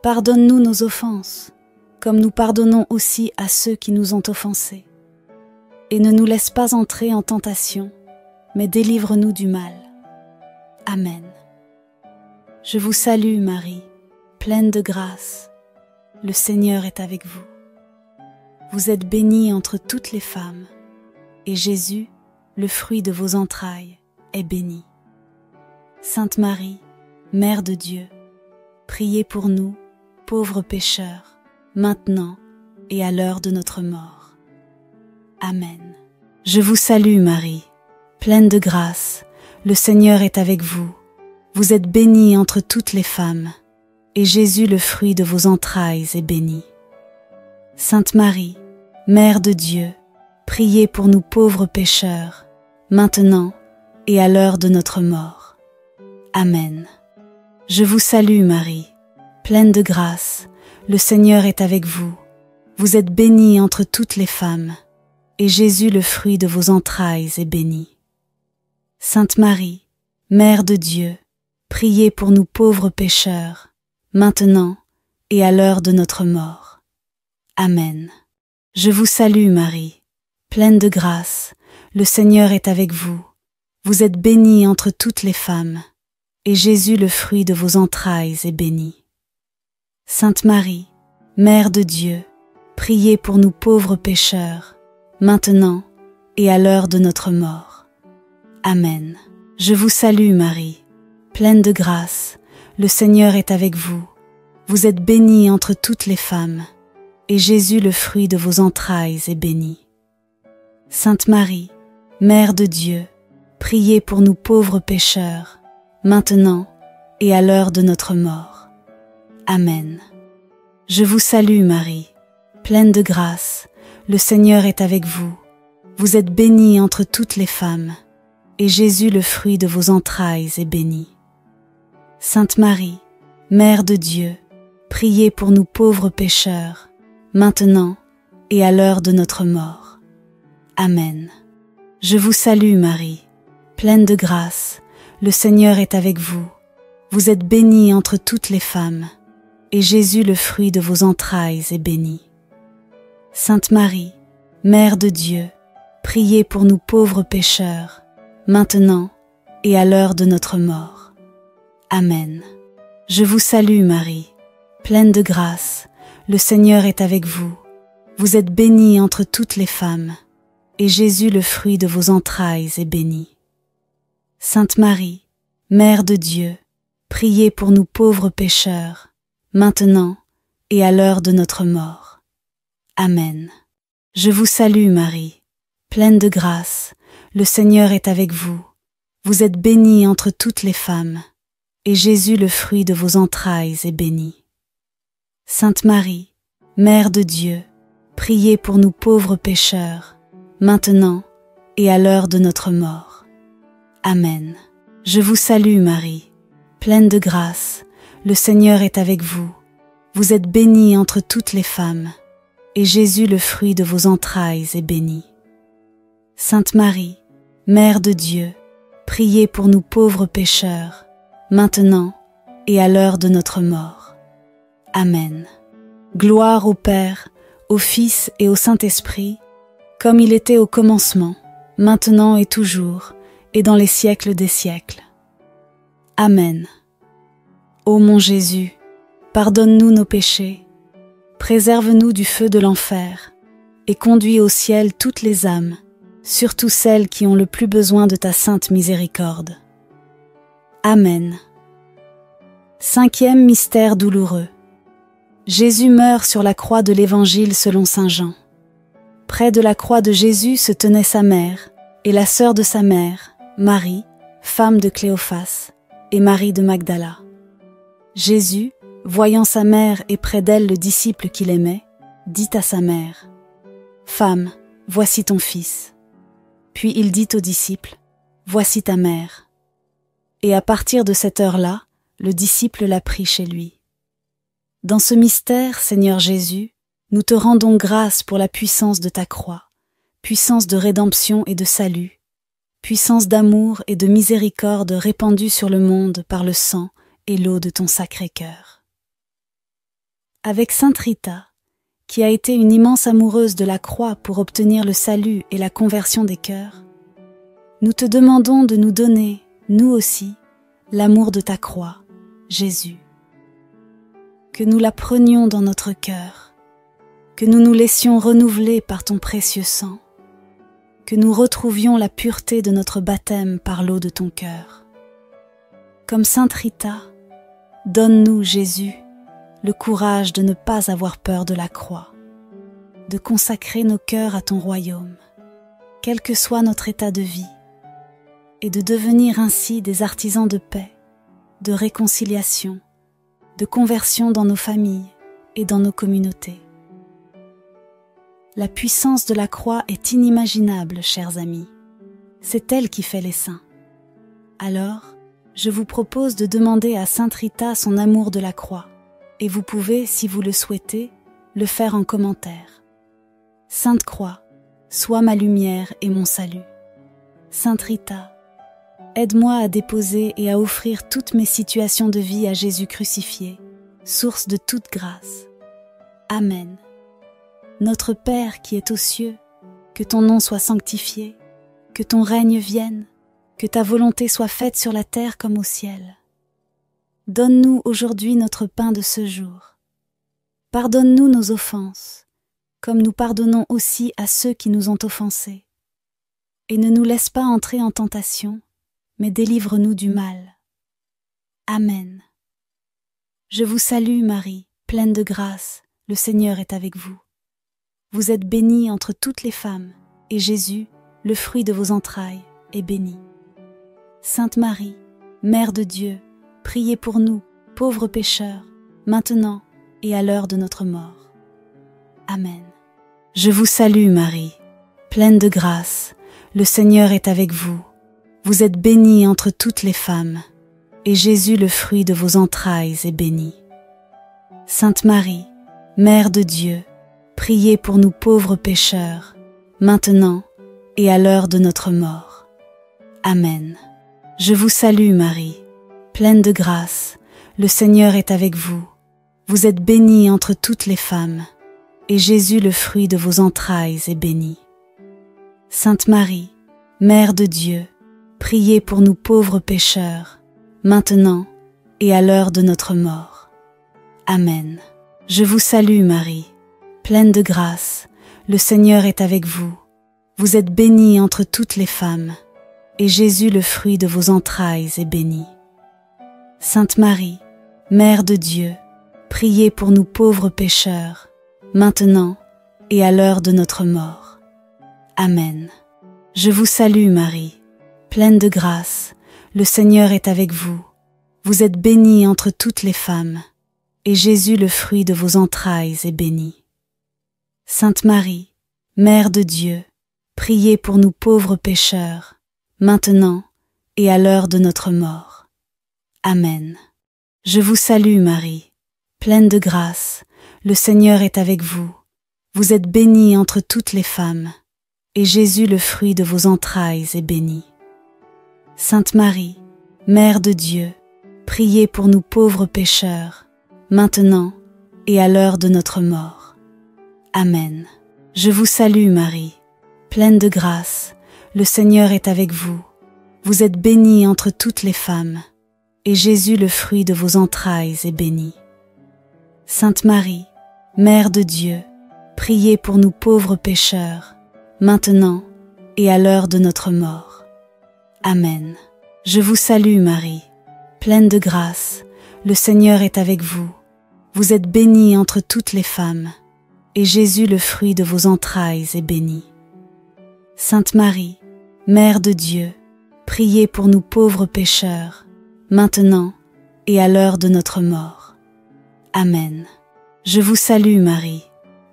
Speaker 1: Pardonne-nous nos offenses, comme nous pardonnons aussi à ceux qui nous ont offensés. Et ne nous laisse pas entrer en tentation, mais délivre-nous du mal. Amen. Je vous salue Marie, pleine de grâce. Le Seigneur est avec vous. Vous êtes bénie entre toutes les femmes, et Jésus, le fruit de vos entrailles, est béni. Sainte Marie, Mère de Dieu, priez pour nous, pauvres pécheurs, maintenant et à l'heure de notre mort. Amen. Je vous salue Marie, pleine de grâce, le Seigneur est avec vous. Vous êtes bénie entre toutes les femmes, et Jésus, le fruit de vos entrailles, est béni. Sainte Marie, Mère de Dieu, priez pour nous pauvres pécheurs, maintenant et à l'heure de notre mort. Amen. Je vous salue Marie, pleine de grâce, le Seigneur est avec vous. Vous êtes bénie entre toutes les femmes, et Jésus, le fruit de vos entrailles, est béni. Sainte Marie, Mère de Dieu, priez pour nous pauvres pécheurs, maintenant et à l'heure de notre mort. Amen. Je vous salue Marie, pleine de grâce, le Seigneur est avec vous. Vous êtes bénie entre toutes les femmes, et Jésus, le fruit de vos entrailles, est béni. Sainte Marie, Mère de Dieu, priez pour nous pauvres pécheurs, maintenant et à l'heure de notre mort. Amen. Je vous salue Marie, pleine de grâce, le Seigneur est avec vous. Vous êtes bénie entre toutes les femmes, et Jésus, le fruit de vos entrailles, est béni. Sainte Marie, Mère de Dieu, priez pour nous pauvres pécheurs, maintenant et à l'heure de notre mort. Amen. Je vous salue Marie, pleine de grâce, le Seigneur est avec vous. Vous êtes bénie entre toutes les femmes, et Jésus, le fruit de vos entrailles, est béni. Sainte Marie, Mère de Dieu, priez pour nous pauvres pécheurs, maintenant et à l'heure de notre mort. Amen. Je vous salue Marie, pleine de grâce, le Seigneur est avec vous. Vous êtes bénie entre toutes les femmes, et Jésus, le fruit de vos entrailles, est béni. Sainte Marie, Mère de Dieu, priez pour nous pauvres pécheurs, maintenant et à l'heure de notre mort. Amen. Je vous salue Marie, pleine de grâce, le Seigneur est avec vous. Vous êtes bénie entre toutes les femmes, et Jésus, le fruit de vos entrailles, est béni. Sainte Marie, Mère de Dieu, priez pour nous pauvres pécheurs, maintenant et à l'heure de notre mort. Amen. Je vous salue Marie, pleine de grâce, le Seigneur est avec vous. Vous êtes bénie entre toutes les femmes, et Jésus, le fruit de vos entrailles, est béni. Sainte Marie, Mère de Dieu, priez pour nous pauvres pécheurs, maintenant et à l'heure de notre mort. Amen. Je vous salue Marie, pleine de grâce, le Seigneur est avec vous. Vous êtes bénie entre toutes les femmes, et Jésus, le fruit de vos entrailles, est béni. Sainte Marie, Mère de Dieu, priez pour nous pauvres pécheurs, maintenant et à l'heure de notre mort. Amen. Gloire au Père, au Fils et au Saint-Esprit, comme il était au commencement, maintenant et toujours, et dans les siècles des siècles. Amen. Ô mon Jésus, pardonne-nous nos péchés, préserve-nous du feu de l'enfer, et conduis au ciel toutes les âmes, surtout celles qui ont le plus besoin de ta sainte miséricorde. Amen. Cinquième mystère douloureux. Jésus meurt sur la croix de l'Évangile selon saint Jean. Près de la croix de Jésus se tenait sa mère, et la sœur de sa mère, Marie, femme de Cléophas, et Marie de Magdala. Jésus, voyant sa mère et près d'elle le disciple qu'il aimait, dit à sa mère, « Femme, voici ton fils. » Puis il dit au disciple, « Voici ta mère. » Et à partir de cette heure-là, le disciple l'a pris chez lui. Dans ce mystère, Seigneur Jésus, nous te rendons grâce pour la puissance de ta croix, puissance de rédemption et de salut, puissance d'amour et de miséricorde répandue sur le monde par le sang et l'eau de ton Sacré-Cœur. Avec Sainte Rita, qui a été une immense amoureuse de la croix pour obtenir le salut et la conversion des cœurs, nous te demandons de nous donner, nous aussi, l'amour de ta croix, Jésus. Que nous la prenions dans notre cœur, que nous nous laissions renouveler par ton précieux sang, que nous retrouvions la pureté de notre baptême par l'eau de ton cœur. Comme Sainte Rita, donne-nous, Jésus, le courage de ne pas avoir peur de la croix, de consacrer nos cœurs à ton royaume. quel que soit notre état de vie, et de devenir ainsi des artisans de paix, de réconciliation, de conversion dans nos familles et dans nos communautés. La puissance de la croix est inimaginable, chers amis. C'est elle qui fait les saints. Alors, je vous propose de demander à Sainte Rita son amour de la croix, et vous pouvez, si vous le souhaitez, le faire en commentaire. Sainte Croix, sois ma lumière et mon salut. Sainte Rita, aide-moi à déposer et à offrir toutes mes situations de vie à Jésus crucifié, source de toute grâce. Amen. Notre Père qui es aux cieux, que ton nom soit sanctifié, que ton règne vienne, que ta volonté soit faite sur la terre comme au ciel. Donne-nous aujourd'hui notre pain de ce jour. Pardonne-nous nos offenses, comme nous pardonnons aussi à ceux qui nous ont offensés. Et ne nous laisse pas entrer en tentation, mais délivre-nous du mal. Amen. Je vous salue Marie, pleine de grâce, le Seigneur est avec vous. Vous êtes bénie entre toutes les femmes, et Jésus, le fruit de vos entrailles, est béni. Sainte Marie, Mère de Dieu, priez pour nous, pauvres pécheurs, maintenant et à l'heure de notre mort. Amen. Je vous salue Marie, pleine de grâce, le Seigneur est avec vous. Vous êtes bénie entre toutes les femmes, et Jésus, le fruit de vos entrailles, est béni. Sainte Marie, Mère de Dieu, priez pour nous pauvres pécheurs, maintenant et à l'heure de notre mort. Amen. Je vous salue Marie, pleine de grâce, le Seigneur est avec vous. Vous êtes bénie entre toutes les femmes, et Jésus, le fruit de vos entrailles, est béni. Sainte Marie, Mère de Dieu, priez pour nous pauvres pécheurs, maintenant et à l'heure de notre mort. Amen. Je vous salue Marie, pleine de grâce, le Seigneur est avec vous. Vous êtes bénie entre toutes les femmes, et Jésus, le fruit de vos entrailles, est béni. Sainte Marie, Mère de Dieu, priez pour nous pauvres pécheurs, maintenant et à l'heure de notre mort. Amen. Je vous salue Marie, pleine de grâce, le Seigneur est avec vous. Vous êtes bénie entre toutes les femmes, et Jésus, le fruit de vos entrailles, est béni. Sainte Marie, Mère de Dieu, priez pour nous pauvres pécheurs, maintenant et à l'heure de notre mort. Amen. Je vous salue Marie, pleine de grâce, le Seigneur est avec vous. Vous êtes bénie entre toutes les femmes, et Jésus, le fruit de vos entrailles, est béni. Sainte Marie, Mère de Dieu, priez pour nous pauvres pécheurs, maintenant et à l'heure de notre mort. Amen. Je vous salue Marie, pleine de grâce, le Seigneur est avec vous. Vous êtes bénie entre toutes les femmes, et Jésus, le fruit de vos entrailles, est béni. Sainte Marie, Mère de Dieu, priez pour nous pauvres pécheurs, maintenant et à l'heure de notre mort. Amen. Je vous salue Marie, pleine de grâce, le Seigneur est avec vous. Vous êtes bénie entre toutes les femmes, et Jésus, le fruit de vos entrailles, est béni. Sainte Marie, Mère de Dieu, priez pour nous pauvres pécheurs, maintenant et à l'heure de notre mort. Amen. Je vous salue Marie,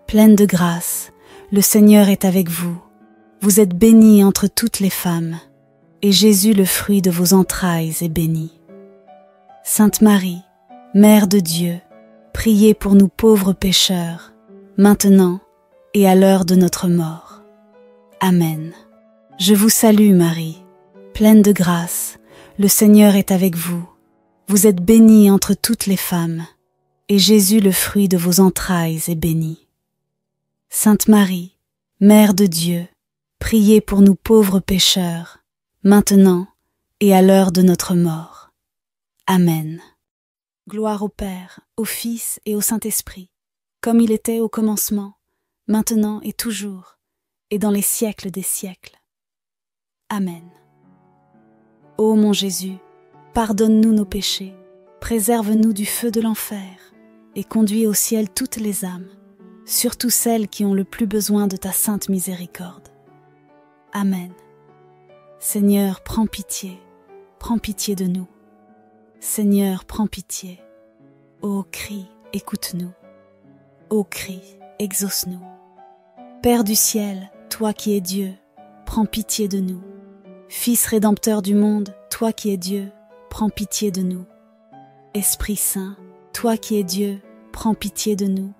Speaker 1: pleine de grâce, le Seigneur est avec vous. Vous êtes bénie entre toutes les femmes, et Jésus, le fruit de vos entrailles, est béni. Sainte Marie, Mère de Dieu, priez pour nous pauvres pécheurs, maintenant et à l'heure de notre mort. Amen. Je vous salue Marie, pleine de grâce, le Seigneur est avec vous. Vous êtes bénie entre toutes les femmes, et Jésus, le fruit de vos entrailles, est béni. Sainte Marie, Mère de Dieu, priez pour nous pauvres pécheurs, maintenant et à l'heure de notre mort. Amen. Gloire au Père, au Fils et au Saint-Esprit, comme il était au commencement, maintenant et toujours, et dans les siècles des siècles. Amen. Ô mon Jésus, pardonne-nous nos péchés, préserve-nous du feu de l'enfer, et conduis au ciel toutes les âmes, surtout celles qui ont le plus besoin de ta sainte miséricorde. Amen. Seigneur, prends pitié de nous. Seigneur, prends pitié. Ô crie, écoute-nous. Ô crie, exauce-nous. Père du ciel, toi qui es Dieu, prends pitié de nous. Fils rédempteur du monde, toi qui es Dieu, prends pitié de nous. Esprit Saint, toi qui es Dieu, prends pitié de nous.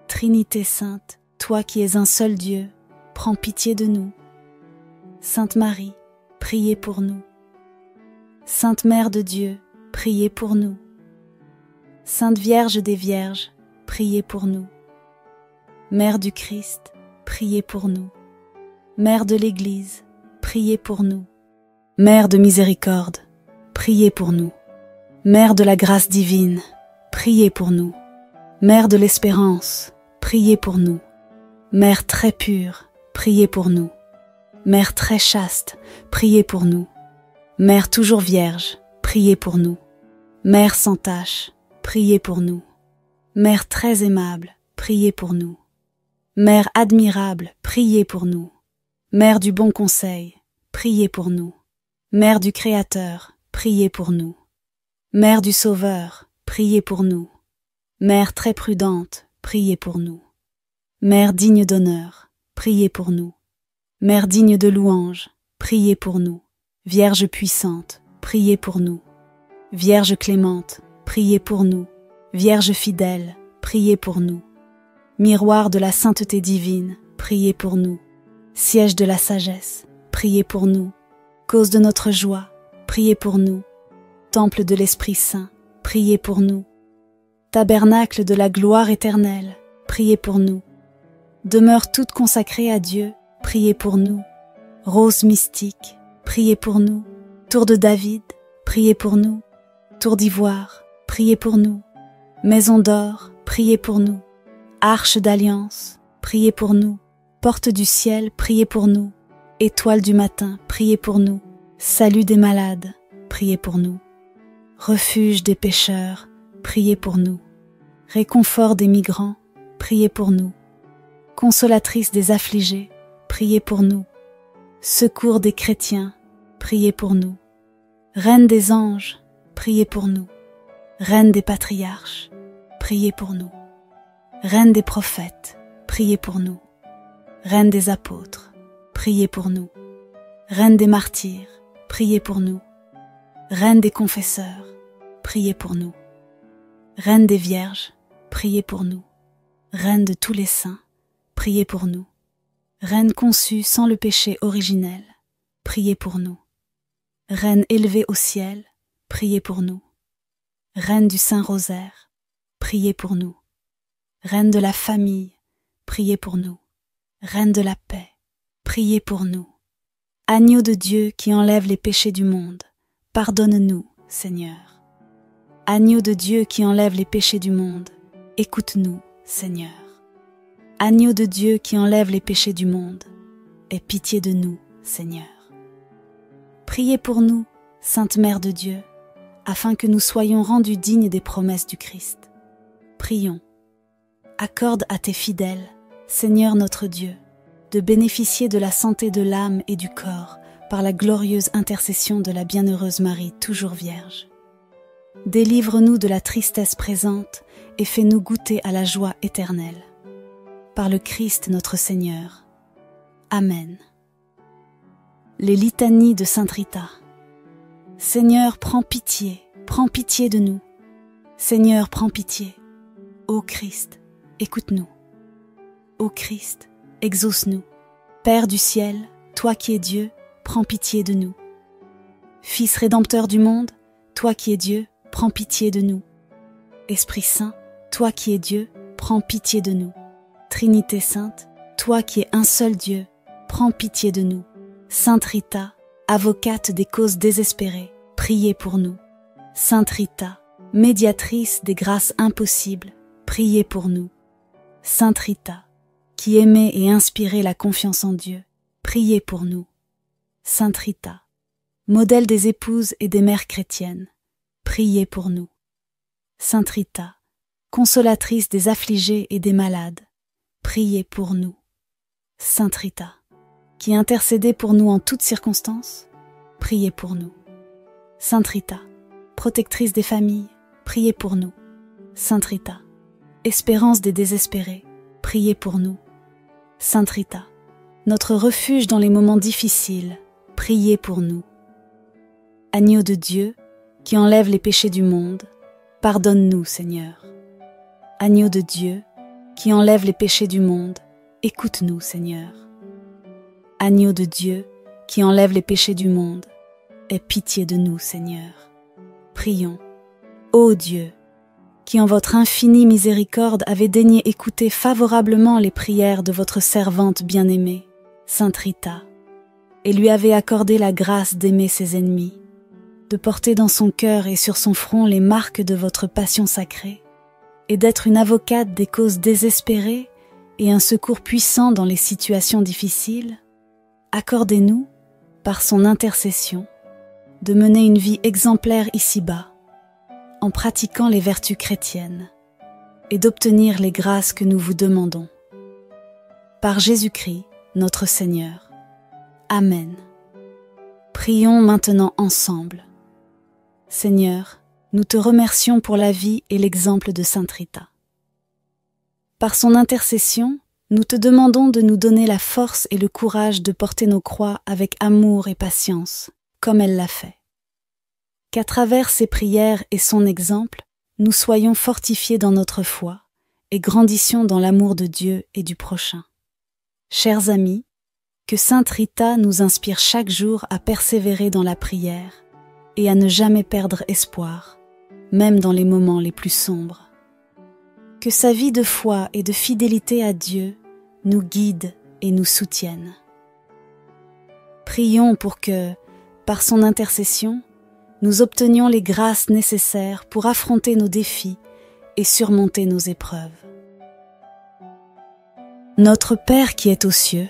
Speaker 1: Trinité Sainte, toi qui es un seul Dieu, prends pitié de nous. Sainte Marie, priez pour nous. Sainte Mère de Dieu, priez pour nous. Sainte Vierge des Vierges, priez pour nous. Mère du Christ, priez pour nous. Mère de l'Église, priez pour nous. Mère de miséricorde, priez pour nous. Mère de la grâce divine, priez pour nous. Mère de l'espérance, priez pour nous. Mère très pure, priez pour nous. Mère très chaste, priez pour nous. Mère toujours vierge, priez pour nous. Mère sans tache, priez pour nous. Mère très aimable, priez pour nous. Mère admirable, priez pour nous. Mère du bon conseil, priez pour nous. Mère du Créateur, priez pour nous. Mère du Sauveur, priez pour nous. Mère très prudente, priez pour nous. Mère digne d'honneur, priez pour nous. Mère digne de louange, priez pour nous. Vierge puissante, priez pour nous. Vierge clémente, priez pour nous. Vierge fidèle, priez pour nous. Miroir de la sainteté divine, priez pour nous. Siège de la sagesse, priez pour nous. Cause de notre joie, priez pour nous. Temple de l'Esprit Saint, priez pour nous. Tabernacle de la gloire éternelle, priez pour nous. Demeure toute consacrée à Dieu, priez pour nous. Rose mystique, priez pour nous. Tour de David, priez pour nous. Tour d'ivoire, priez pour nous. Maison d'or, priez pour nous. Arche d'alliance, priez pour nous. Porte du ciel, priez pour nous. Étoile du matin, priez pour nous. Salut des malades, priez pour nous. Refuge des pécheurs, priez pour nous. Réconfort des migrants, priez pour nous. Consolatrice des affligés, priez pour nous. Secours des chrétiens, priez pour nous. Reine des anges, priez pour nous. Reine des patriarches, priez pour nous. Reine des prophètes, priez pour nous. Reine des apôtres, priez pour nous. Reine des martyrs, priez pour nous. Reine des confesseurs, priez pour nous. Reine des vierges, priez pour nous. Reine de tous les saints, priez pour nous. Reine conçue sans le péché originel, priez pour nous. Reine élevée au ciel, priez pour nous. Reine du Saint-Rosaire, priez pour nous. Reine de la famille, priez pour nous. Reine de la paix, priez pour nous. Agneau de Dieu qui enlève les péchés du monde, pardonne-nous, Seigneur. Agneau de Dieu qui enlève les péchés du monde, écoute-nous, Seigneur. Agneau de Dieu qui enlève les péchés du monde, aie pitié de nous, Seigneur. Priez pour nous, Sainte Mère de Dieu, afin que nous soyons rendus dignes des promesses du Christ. Prions. Accorde à tes fidèles, Seigneur notre Dieu, de bénéficier de la santé de l'âme et du corps par la glorieuse intercession de la bienheureuse Marie, toujours Vierge. Délivre-nous de la tristesse présente et fais-nous goûter à la joie éternelle. Par le Christ notre Seigneur. Amen. Les litanies de Sainte Rita. Seigneur, prends pitié de nous. Seigneur, prends pitié. Ô Christ, écoute-nous. Ô Christ, exauce-nous. Père du ciel, toi qui es Dieu, prends pitié de nous. Fils rédempteur du monde, toi qui es Dieu, prends pitié de nous. Esprit Saint, toi qui es Dieu, prends pitié de nous. Trinité Sainte, toi qui es un seul Dieu, prends pitié de nous. Sainte Rita, avocate des causes désespérées, priez pour nous. Sainte Rita, médiatrice des grâces impossibles, priez pour nous. Sainte Rita, qui aimait et inspirait la confiance en Dieu, priez pour nous. Sainte Rita, modèle des épouses et des mères chrétiennes, priez pour nous. Sainte Rita, consolatrice des affligés et des malades, priez pour nous. Sainte Rita, qui intercédez pour nous en toutes circonstances, priez pour nous. Sainte Rita, protectrice des familles, priez pour nous. Sainte Rita, espérance des désespérés, priez pour nous. Sainte Rita, notre refuge dans les moments difficiles, priez pour nous. Agneau de Dieu, qui enlève les péchés du monde, pardonne-nous, Seigneur. Agneau de Dieu, qui enlève les péchés du monde, écoute-nous, Seigneur. Agneau de Dieu, qui enlève les péchés du monde, aie pitié de nous, Seigneur. Prions. Ô Dieu, qui en votre infinie miséricorde avez daigné écouter favorablement les prières de votre servante bien-aimée, Sainte Rita, et lui avez accordé la grâce d'aimer ses ennemis, de porter dans son cœur et sur son front les marques de votre passion sacrée, et d'être une avocate des causes désespérées et un secours puissant dans les situations difficiles, accordez-nous, par son intercession, de mener une vie exemplaire ici-bas, en pratiquant les vertus chrétiennes, et d'obtenir les grâces que nous vous demandons. Par Jésus-Christ, notre Seigneur. Amen. Prions maintenant ensemble. Seigneur, nous te remercions pour la vie et l'exemple de Sainte Rita. Par son intercession, nous te demandons de nous donner la force et le courage de porter nos croix avec amour et patience, comme elle l'a fait. Qu'à travers ses prières et son exemple, nous soyons fortifiés dans notre foi et grandissions dans l'amour de Dieu et du prochain. Chers amis, que Sainte Rita nous inspire chaque jour à persévérer dans la prière et à ne jamais perdre espoir, même dans les moments les plus sombres. Que sa vie de foi et de fidélité à Dieu nous guide et nous soutienne. Prions pour que, par son intercession, nous obtenions les grâces nécessaires pour affronter nos défis et surmonter nos épreuves. Notre Père qui es aux cieux,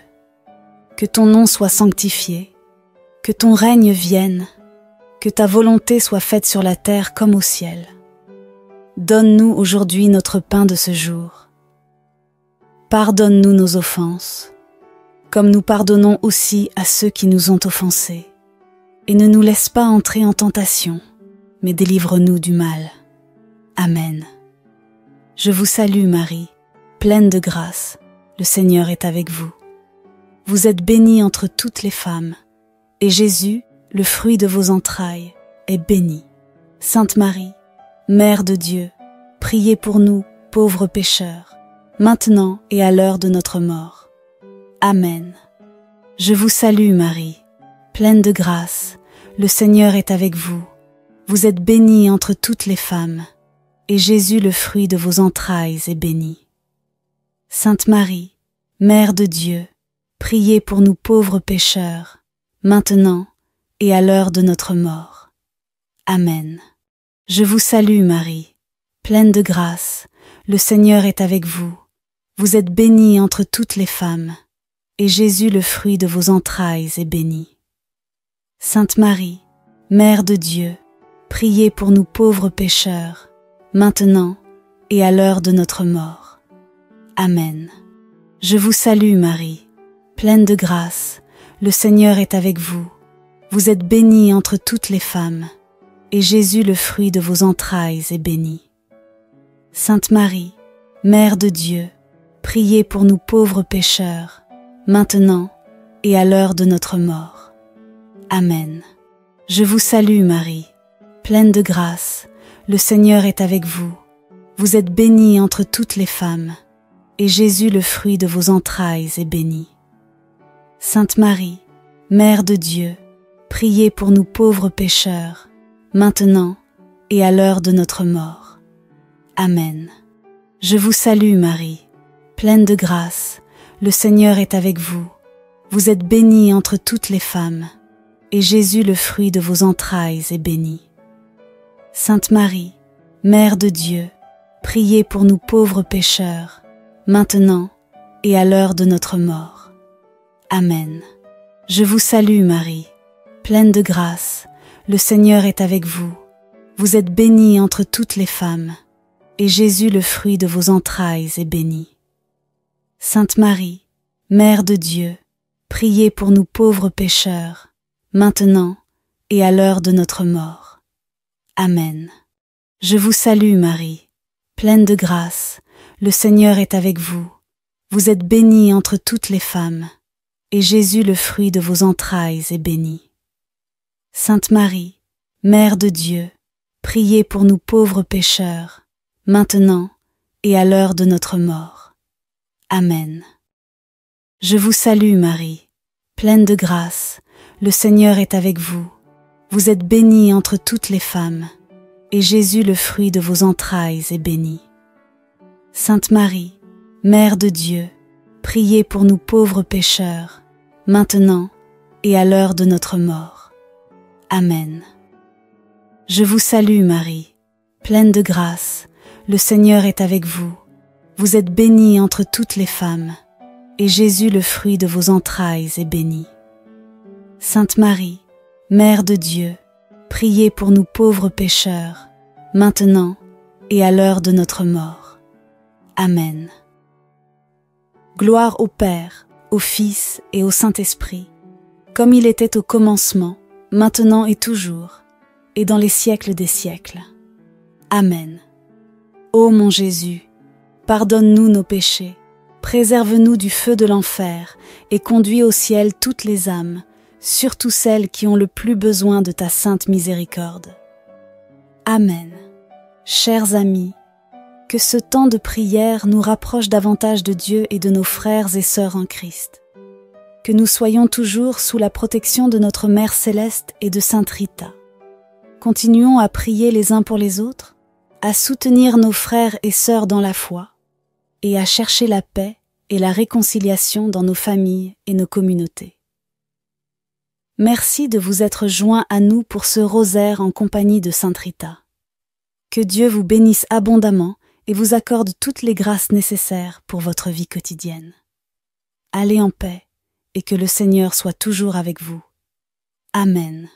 Speaker 1: que ton nom soit sanctifié, que ton règne vienne, que ta volonté soit faite sur la terre comme au ciel. Donne-nous aujourd'hui notre pain de ce jour. Pardonne-nous nos offenses, comme nous pardonnons aussi à ceux qui nous ont offensés. Et ne nous laisse pas entrer en tentation, mais délivre-nous du mal. Amen. Je vous salue Marie, pleine de grâce, le Seigneur est avec vous. Vous êtes bénie entre toutes les femmes, et Jésus, le fruit de vos entrailles, est béni. Sainte Marie, Mère de Dieu, priez pour nous, pauvres pécheurs, maintenant et à l'heure de notre mort. Amen. Je vous salue Marie, pleine de grâce, le Seigneur est avec vous. Vous êtes bénie entre toutes les femmes, et Jésus, le fruit de vos entrailles, est béni. Sainte Marie, Mère de Dieu, priez pour nous pauvres pécheurs, maintenant et à l'heure de notre mort. Amen. Je vous salue Marie, pleine de grâce, le Seigneur est avec vous. Vous êtes bénie entre toutes les femmes, et Jésus, le fruit de vos entrailles, est béni. Sainte Marie, Mère de Dieu, priez pour nous pauvres pécheurs, maintenant et à l'heure de notre mort. Amen. Je vous salue Marie, pleine de grâce, le Seigneur est avec vous. Vous êtes bénie entre toutes les femmes, et Jésus, le fruit de vos entrailles, est béni. Sainte Marie, Mère de Dieu, priez pour nous pauvres pécheurs, maintenant et à l'heure de notre mort. Amen. Je vous salue Marie, pleine de grâce, le Seigneur est avec vous. Vous êtes bénie entre toutes les femmes, et Jésus, le fruit de vos entrailles, est béni. Sainte Marie, Mère de Dieu, priez pour nous pauvres pécheurs, maintenant et à l'heure de notre mort. Amen. Je vous salue Marie, pleine de grâce, le Seigneur est avec vous. Vous êtes bénie entre toutes les femmes, et Jésus, le fruit de vos entrailles, est béni. Sainte Marie, Mère de Dieu, priez pour nous pauvres pécheurs, maintenant et à l'heure de notre mort. Amen. Je vous salue Marie, pleine de grâce, le Seigneur est avec vous. Vous êtes bénie entre toutes les femmes, et Jésus, le fruit de vos entrailles, est béni. Sainte Marie, Mère de Dieu, priez pour nous pauvres pécheurs, maintenant et à l'heure de notre mort. Amen. Je vous salue Marie, pleine de grâce, le Seigneur est avec vous. Vous êtes bénie entre toutes les femmes, et Jésus, le fruit de vos entrailles, est béni. Sainte Marie, Mère de Dieu, priez pour nous pauvres pécheurs, maintenant et à l'heure de notre mort. Amen. Je vous salue Marie, pleine de grâce, le Seigneur est avec vous. Vous êtes bénie entre toutes les femmes, et Jésus, le fruit de vos entrailles, est béni. Sainte Marie, Mère de Dieu, priez pour nous pauvres pécheurs, maintenant et à l'heure de notre mort. Amen. Je vous salue Marie, pleine de grâce, le Seigneur est avec vous. Vous êtes bénie entre toutes les femmes, et Jésus, le fruit de vos entrailles, est béni. Sainte Marie, Mère de Dieu, priez pour nous pauvres pécheurs, maintenant et à l'heure de notre mort. Amen. Gloire au Père, au Fils et au Saint-Esprit, comme il était au commencement, maintenant et toujours, et dans les siècles des siècles. Amen. Ô mon Jésus, pardonne-nous nos péchés, préserve-nous du feu de l'enfer et conduis au ciel toutes les âmes, surtout celles qui ont le plus besoin de ta sainte miséricorde. Amen. Chers amis, que ce temps de prière nous rapproche davantage de Dieu et de nos frères et sœurs en Christ. Que nous soyons toujours sous la protection de notre Mère Céleste et de Sainte Rita. Continuons à prier les uns pour les autres, à soutenir nos frères et sœurs dans la foi, et à chercher la paix et la réconciliation dans nos familles et nos communautés. Merci de vous être joints à nous pour ce rosaire en compagnie de Sainte Rita. Que Dieu vous bénisse abondamment et vous accorde toutes les grâces nécessaires pour votre vie quotidienne. Allez en paix et que le Seigneur soit toujours avec vous. Amen.